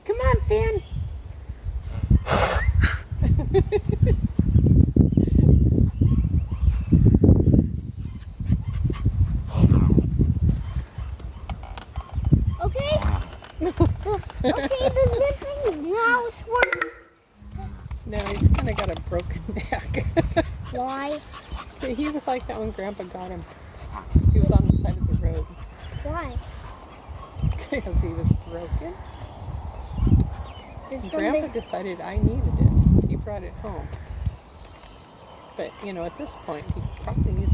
Come on, Finn. Okay. Okay, the missing mouse one. No, he's kind of got a broken neck. Why? He was like that when Grandpa got him. He was on the side of the road Why? because he was broken. Did Grandpa somebody... decided I needed it. He brought it home. But, you know, at this point, he probably needs